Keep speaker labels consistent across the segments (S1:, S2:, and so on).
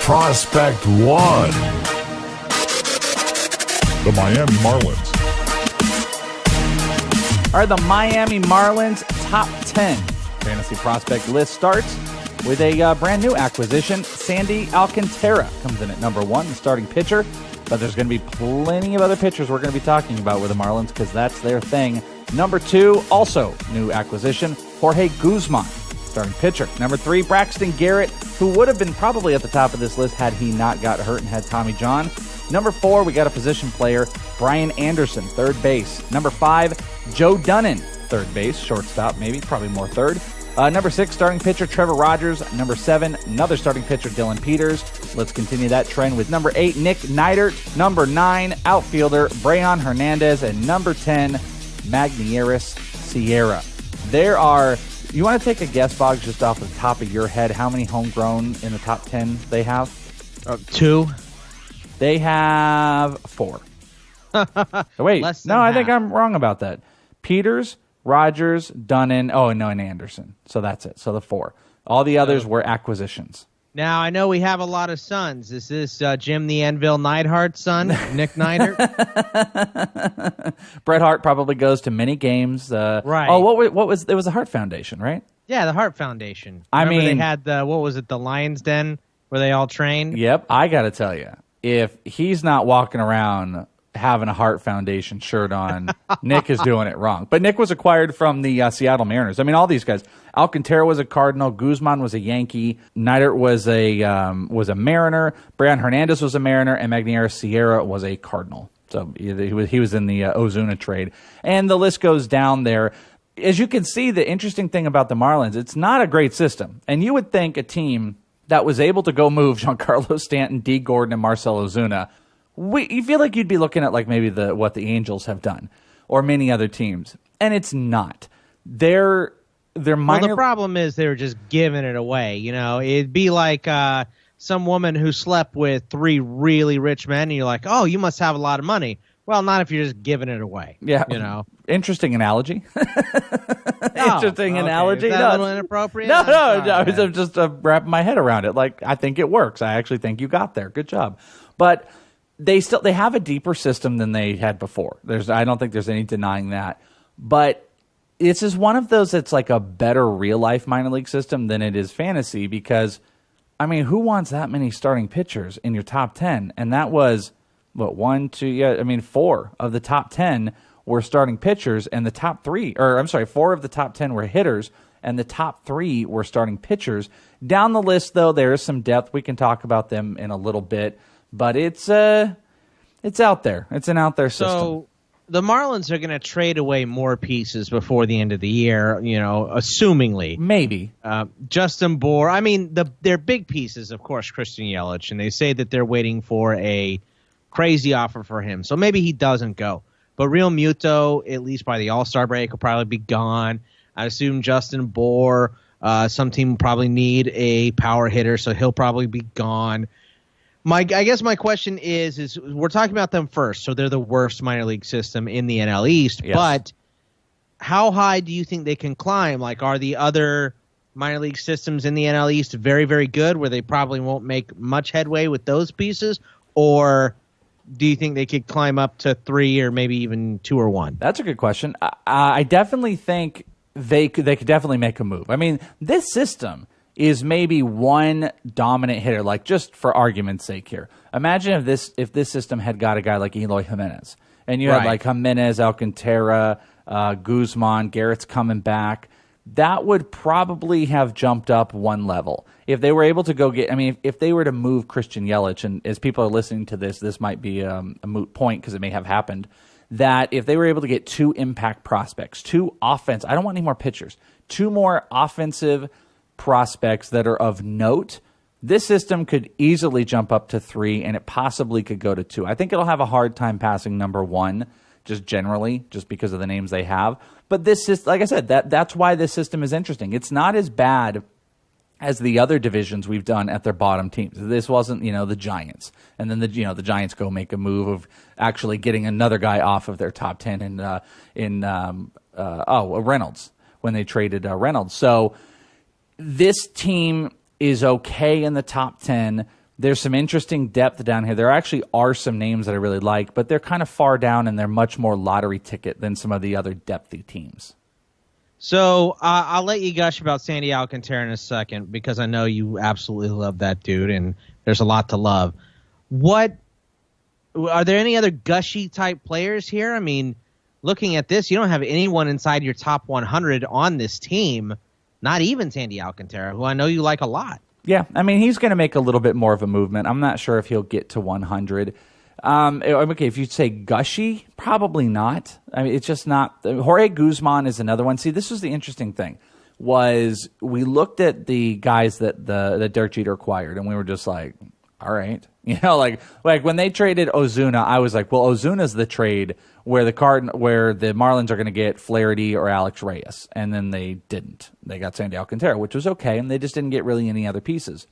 S1: Prospect 1. The Miami Marlins.
S2: All right, the Miami Marlins top 10 fantasy prospect list starts with a brand new acquisition. Sandy Alcantara comes in at number 1, the starting pitcher. But there's going to be plenty of other pitchers we're going to be talking about with the Marlins because that's their thing. Number 2, also new acquisition, Jorge Guzman, starting pitcher. Number 3, Braxton Garrett, who would have been probably at the top of this list had he not got hurt and had Tommy John. Number 4, we got a position player, Brian Anderson, third base. Number 5, Joe Dunnan, third base, shortstop maybe, probably more third. Number 6, starting pitcher Trevor Rogers. Number 7, another starting pitcher Dylan Peters. Let's continue that trend with number 8, Nick Neidert. Number 9, outfielder Brayan Hernandez. And number 10, Magneuris Sierra. There are, you want to take a guess, Boggs, just off the top of your head, how many homegrown in the top 10 they have?
S3: 2.
S2: They have 4. Wait, no, I think I'm wrong about that. Peters, Rogers, Dunnan, and Anderson. So that's it. So the 4. All the others were acquisitions.
S3: Now, I know we have a lot of sons. Is this Jim the Anvil Neidhart's son, Nick Neidert?
S2: Bret Hart probably goes to many games.
S3: Right.
S2: Oh, what was it was the Hart Foundation, right?
S3: Yeah, the Hart Foundation.
S2: Remember
S3: they had the Lions Den where they all trained?
S2: Yep. I got to tell you, if he's not walking around having a Hart Foundation shirt on, Nick is doing it wrong. But Nick was acquired from the Seattle Mariners. I mean, all these guys. Alcantara was a Cardinal. Guzman was a Yankee. Neidert was a Mariner. Brayan Hernandez was a Mariner, and Magneuris Sierra was a Cardinal. So he was in the Ozuna trade, and the list goes down there. As you can see, the interesting thing about the Marlins, it's not a great system, and you would think a team that was able to go move Giancarlo Stanton, D. Gordon, and Marcell Ozuna, you feel like you'd be looking at like maybe what the Angels have done or many other teams, and it's not. They're minor.
S3: Well, the problem is they were just giving it away. You know, it'd be like some woman who slept with 3 really rich men, and you're like, oh, you must have a lot of money. Well, not if you're just giving it away.
S2: Yeah,
S3: you know.
S2: Interesting analogy. Interesting analogy.
S3: Is that a little inappropriate?
S2: No, I was just wrapping my head around it. Like, I think it works. I actually think you got there. Good job. But they have a deeper system than they had before. I don't think there's any denying that. But this is one of those that's like a better real life minor league system than it is fantasy because, I mean, who wants that many starting pitchers in your top 10? And that was, 4 of the top 10 were starting pitchers, and the top 4 of the top 10 were hitters, and the top 3 were starting pitchers. Down the list, though, there is some depth. We can talk about them in a little bit. But it's out there. It's an out there system. So
S3: the Marlins are going to trade away more pieces before the end of the year, you know, assumingly.
S2: Maybe.
S3: Justin Bour. I mean, they're big pieces, of course, Christian Yelich, and they say that they're waiting for a crazy offer for him. So maybe he doesn't go. But Real Muto, at least by the All-Star break, will probably be gone. I assume Justin Bour, some team will probably need a power hitter, so he'll probably be gone. I guess my question is we're talking about them first, so they're the worst minor league system in the NL East,
S2: yes.
S3: But how high do you think they can climb? Like, are the other minor league systems in the NL East very, very good, where they probably won't make much headway with those pieces, or do you think they could climb up to 3 or maybe even 2 or 1?
S2: That's a good question. I definitely think they could definitely make a move. I mean, this system is maybe one dominant hitter, like just for argument's sake here. Imagine if this system had got a guy like Eloy Jimenez, and you had like Jimenez, Alcantara, Guzman, Garrett's coming back. That would probably have jumped up one level. If they were able to go get, I mean, if they were to move Christian Yelich, and as people are listening to this might be a moot point because it may have happened, that if they were able to get 2 impact prospects, 2 offense, I don't want any more pitchers, 2 more offensive prospects that are of note, this system could easily jump up to 3, and it possibly could go to 2. I think it'll have a hard time passing number 1, just generally, just because of the names they have. But this is, like I said, that's why this system is interesting. It's not as bad as the other divisions we've done at their bottom teams. This wasn't, the Giants, and then the Giants go make a move of actually getting another guy off of their top 10 Reynolds when they traded Reynolds. So this team is okay in the top 10, There's some interesting depth down here. There actually are some names that I really like, but they're kind of far down and they're much more lottery ticket than some of the other depthy teams.
S3: So I'll let you gush about Sandy Alcantara in a second because I know you absolutely love that dude and there's a lot to love. Are there any other gushy type players here? I mean, looking at this, you don't have anyone inside your top 100 on this team, not even Sandy Alcantara, who I know you like a lot.
S2: Yeah, I mean, he's going to make a little bit more of a movement. I'm not sure if he'll get to 100. Okay, if you'd say gushy, probably not. I mean, it's just not. Jorge Guzman is another one. See, this was the interesting thing, was we looked at the guys that Derek Jeter acquired, and we were just like, all right. You know, like when they traded Ozuna, I was like, well, Ozuna's the trade where the Marlins are going to get Flaherty or Alex Reyes, and then they didn't. They got Sandy Alcantara, which was okay, and they just didn't get really any other pieces.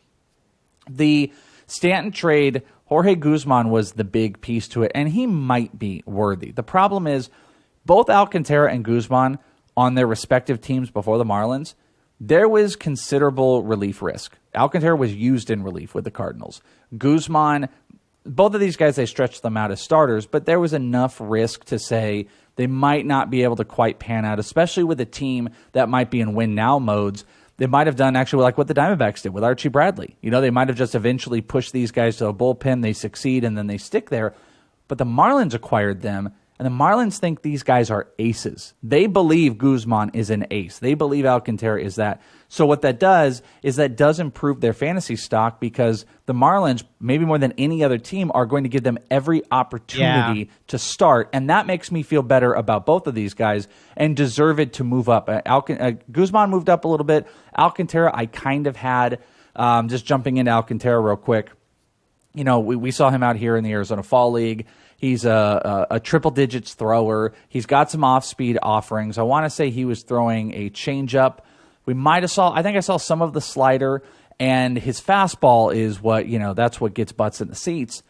S2: The Stanton trade, Jorge Guzman was the big piece to it, and he might be worthy. The problem is both Alcantara and Guzman on their respective teams before the Marlins, there was considerable relief risk. Alcantara was used in relief with the Cardinals. Guzman, both of these guys, they stretched them out as starters, but there was enough risk to say they might not be able to quite pan out, especially with a team that might be in win-now modes. They might have done actually like what the Diamondbacks did with Archie Bradley. You know, they might have just eventually pushed these guys to a bullpen, they succeed, and then they stick there. But the Marlins acquired them, and the Marlins think these guys are aces. They believe Guzman is an ace. They believe Alcantara is that. So what that does is that does improve their fantasy stock because the Marlins, maybe more than any other team, are going to give them every opportunity to start. And that makes me feel better about both of these guys and deserve it to move up. Guzman moved up a little bit. Alcantara, I kind of had, just jumping into Alcantara real quick. You know, we saw him out here in the Arizona Fall League. He's a triple digits thrower. He's got some off-speed offerings. I want to say he was throwing a changeup. I think I saw some of the slider, and his fastball is what, you know, that's what gets butts in the seats.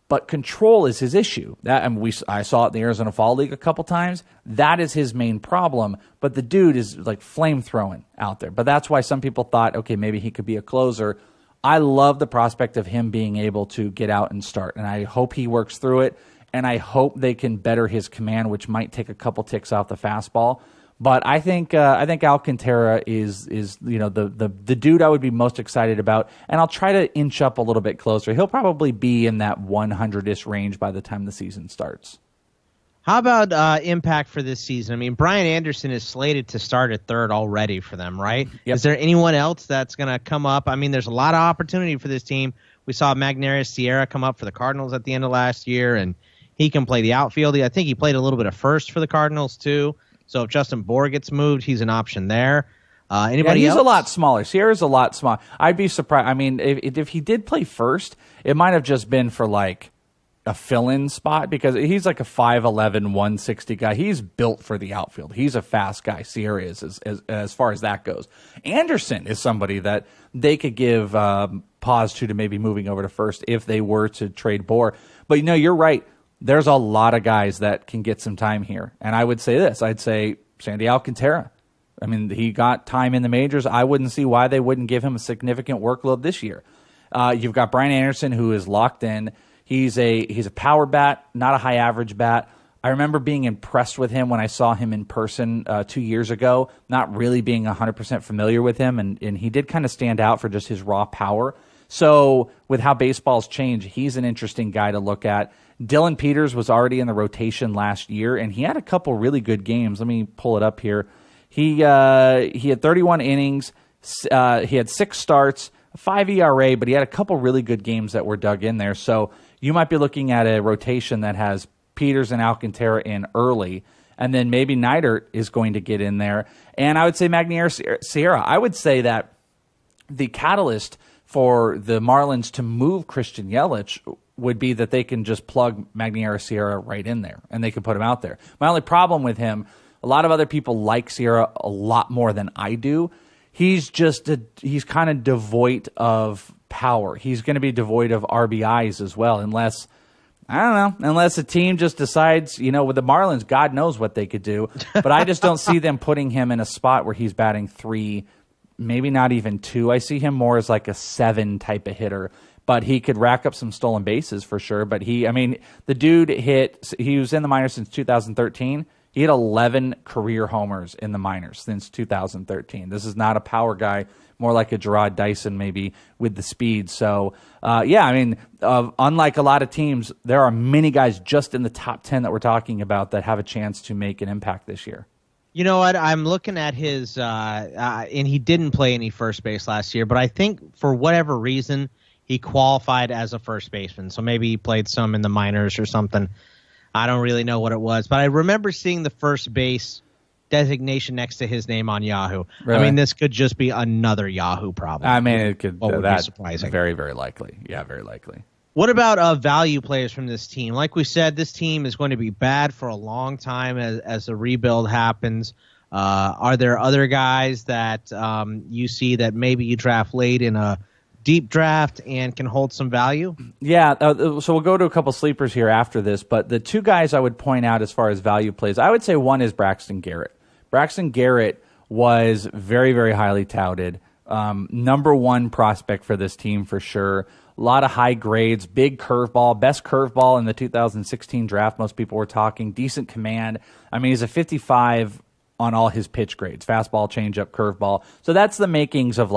S2: But control is his issue. I saw it in the Arizona Fall League a couple times. That is his main problem. But the dude is like flame throwing out there. But that's why some people thought, okay, maybe he could be a closer. I love the prospect of him being able to get out and start, and I hope he works through it. And I hope they can better his command, which might take a couple ticks off the fastball. But I think Alcantara is you know the dude I would be most excited about, and I'll try to inch up a little bit closer. He'll probably be in that 100-ish range by the time the season starts.
S3: How about impact for this season? I mean, Brian Anderson is slated to start at third already for them, right?
S2: Yep.
S3: Is there anyone else that's going to come up? I mean, there's a lot of opportunity for this team. We saw Magneuris Sierra come up for the Cardinals at the end of last year, and he can play the outfield. I think he played a little bit of first for the Cardinals, too. So if Justin Bour gets moved, he's an option there. Anybody
S2: he's
S3: else?
S2: A lot smaller. Sierra's a lot smaller. I'd be surprised. I mean, if he did play first, it might have just been for like a fill-in spot because he's like a 5'11", 160 guy. He's built for the outfield. He's a fast guy. Sierra is as far as that goes. Anderson is somebody that they could give pause to maybe moving over to first if they were to trade Bour. But, you know, you're right. There's a lot of guys that can get some time here. And I would say this. I'd say Sandy Alcantara. I mean, he got time in the majors. I wouldn't see why they wouldn't give him a significant workload this year. You've got Brian Anderson, who is locked in. He's a power bat, not a high average bat. I remember being impressed with him when I saw him in person 2 years ago, not really being 100% familiar with him. And he did kind of stand out for just his raw power. So with how baseball's changed, he's an interesting guy to look at. Dylan Peters was already in the rotation last year, and he had a couple really good games. Let me pull it up here. He had 31 innings. He had 6 starts, 5 ERA, but he had a couple really good games that were dug in there. So you might be looking at a rotation that has Peters and Alcantara in early, and then maybe Neidert is going to get in there. And I would say Magneuris Sierra. I would say that the catalyst for the Marlins to move Christian Yelich would be that they can just plug Magneuris Sierra right in there, and they can put him out there. My only problem with him, a lot of other people like Sierra a lot more than I do. He's kind of devoid of power. He's going to be devoid of RBIs as well, unless a team just decides, you know, with the Marlins, God knows what they could do. But I just don't see them putting him in a spot where he's batting 3, maybe not even 2. I see him more as like a 7 type of hitter, but he could rack up some stolen bases for sure. But the dude he was in the minors since 2013. He hit 11 career homers in the minors since 2013. This is not a power guy, more like a Gerard Dyson maybe with the speed. So, unlike a lot of teams, there are many guys just in the top 10 that we're talking about that have a chance to make an impact this year.
S3: You know what? I'm looking at his, and he didn't play any first base last year, but I think for whatever reason, he qualified as a first baseman. So maybe he played some in the minors or something. I don't really know what it was, but I remember seeing the first base designation next to his name on Yahoo.
S2: Really?
S3: I mean, this could just be another Yahoo problem.
S2: I mean, it could.
S3: What would be surprising?
S2: Very, very likely. Yeah, very likely.
S3: What about value players from this team? Like we said, this team is going to be bad for a long time as the rebuild happens. Are there other guys that you see that maybe you draft late in a deep draft and can hold some value?
S2: Yeah, so we'll go to a couple sleepers here after this, but the two guys I would point out as far as value plays, I would say one is Braxton Garrett. Braxton Garrett was very, very highly touted. Number one prospect for this team for sure. A lot of high grades, big curveball, best curveball in the 2016 draft. Most people were talking decent command. I mean, he's a 55 on all his pitch grades, fastball, changeup, curveball. So that's the makings of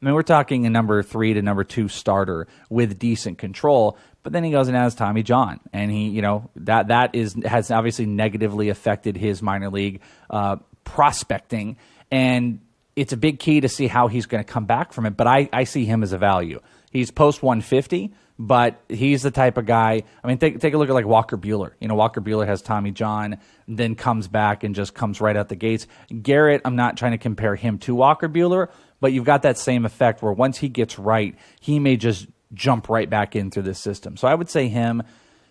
S2: we're talking a number 3 to number 2 starter with decent control. But then he goes and has Tommy John, and he, has obviously negatively affected his minor league prospecting, and it's a big key to see how he's going to come back from it. But I see him as a value. He's post 150, but he's the type of guy. I mean, take a look at Walker Buehler. Walker Buehler has Tommy John, then comes back and just comes right out the gates. Garrett, I'm not trying to compare him to Walker Buehler, but you've got that same effect where once he gets right, he may just jump right back in through this system. So I would say him.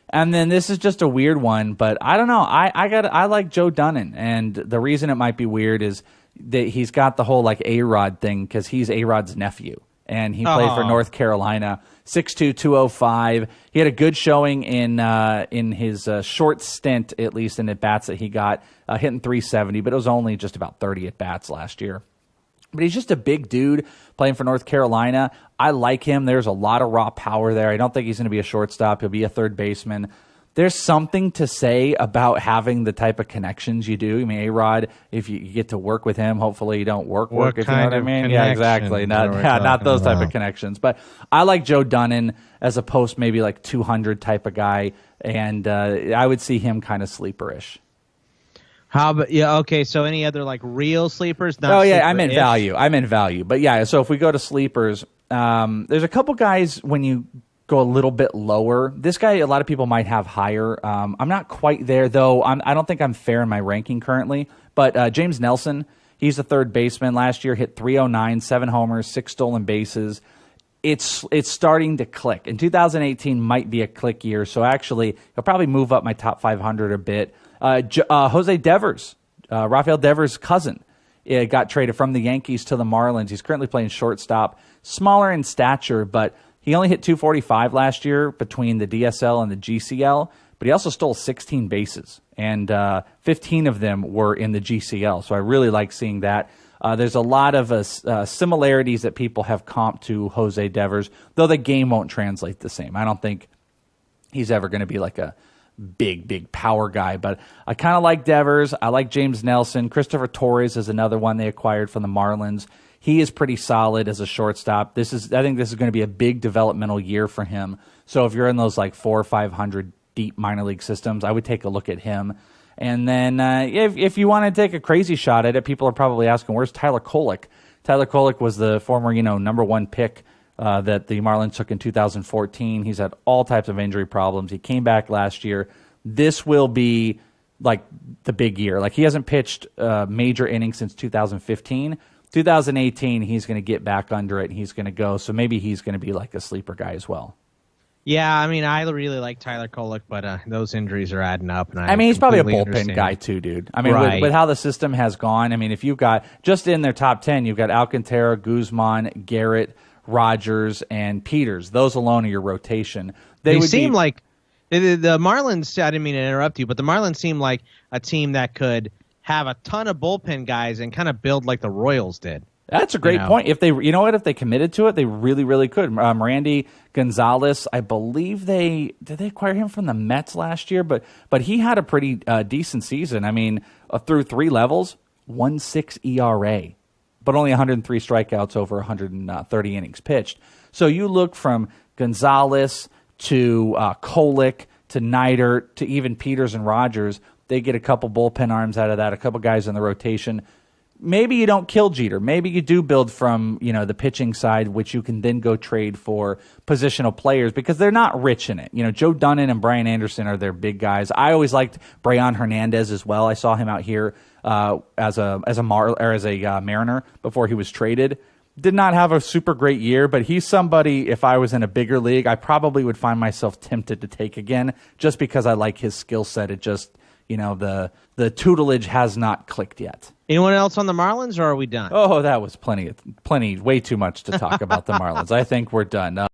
S2: And then this is just a weird one, but I don't know. I like Joe Dunnan, and the reason it might be weird is that he's got the whole A-Rod thing because he's A-Rod's nephew. And he played for North Carolina, 6'2", 205. He had a good showing in his short stint, at least in at-bats that he got, hitting 370, but it was only just about 30 at-bats last year. But he's just a big dude playing for North Carolina. I like him. There's a lot of raw power there. I don't think he's going to be a shortstop. He'll be a third baseman. There's something to say about having the type of connections you do. I mean, A-Rod, if you get to work with him, hopefully you don't work, if you know what I mean. Yeah, exactly. Not those type of connections. But I like Joe Dunnan as a post maybe 200 type of guy, and I would see him kind of sleeperish.
S3: How about, okay, so any other real sleepers?
S2: I meant value. But yeah, so if we go to sleepers, there's a couple guys when you go a little bit lower. This guy, a lot of people might have higher. I'm not quite there, though. I don't think I'm fair in my ranking currently. But James Nelson, he's a third baseman. Last year hit 309, 7 homers, 6 stolen bases. It's starting to click. And 2018 might be a click year, so actually he'll probably move up my top 500 a bit. Jose Devers, Rafael Devers' cousin, got traded from the Yankees to the Marlins. He's currently playing shortstop, smaller in stature, but he only hit 245 last year between the DSL and the GCL, but he also stole 16 bases, and 15 of them were in the GCL. So I really like seeing that. There's a lot of similarities that people have comped to Jose Devers, though the game won't translate the same. I don't think he's ever going to be a big power guy, but I kind of like Devers. I like James Nelson. Christopher Torres is another one they acquired from the Marlins. He is pretty solid as a shortstop. I think this is going to be a big developmental year for him. So if you're in those 400 or 500 deep minor league systems, I would take a look at him. And then if you want to take a crazy shot at it, people are probably asking, where's Tyler Kolok? Tyler Kolok was the former number 1 pick that the Marlins took in 2014. He's had all types of injury problems. He came back last year. This will be the big year. He hasn't pitched major innings since 2015. 2018, he's going to get back under it, and he's going to go. So maybe he's going to be a sleeper guy as well.
S3: Yeah, I mean, I really like Tyler Kolok, but those injuries are adding up. And
S2: he's probably a bullpen guy too, dude. I mean,
S3: right.
S2: with how the system has gone, I mean, if you've got, just in their top 10, you've got Alcantara, Guzman, Garrett, Rogers, and Peters. Those alone are your rotation. They seem
S3: like the Marlins, I didn't mean to interrupt you, but the Marlins seem like a team that could have a ton of bullpen guys and kind of build like the Royals did.
S2: That's a great point. If they committed to it, they really, really could. Randy Gonzalez, I believe did they acquire him from the Mets last year, but he had a pretty decent season. I mean, through 3 levels, 1.6 ERA, but only 103 strikeouts over 130 innings pitched. So you look from Gonzalez to Kolok to Neidert to even Peters and Rogers. They get a couple bullpen arms out of that, a couple guys in the rotation. Maybe you don't kill Jeter. Maybe you do build from, the pitching side, which you can then go trade for positional players because they're not rich in it. Joe Dunnan and Brian Anderson are their big guys. I always liked Brayan Hernandez as well. I saw him out here as a Mariner before he was traded. Did not have a super great year, but he's somebody, if I was in a bigger league, I probably would find myself tempted to take again just because I like his skill set. It just, the tutelage has not clicked yet.
S3: Anyone else on the Marlins, or are we done?
S2: Oh, that was plenty, way too much to talk about the Marlins. I think we're done.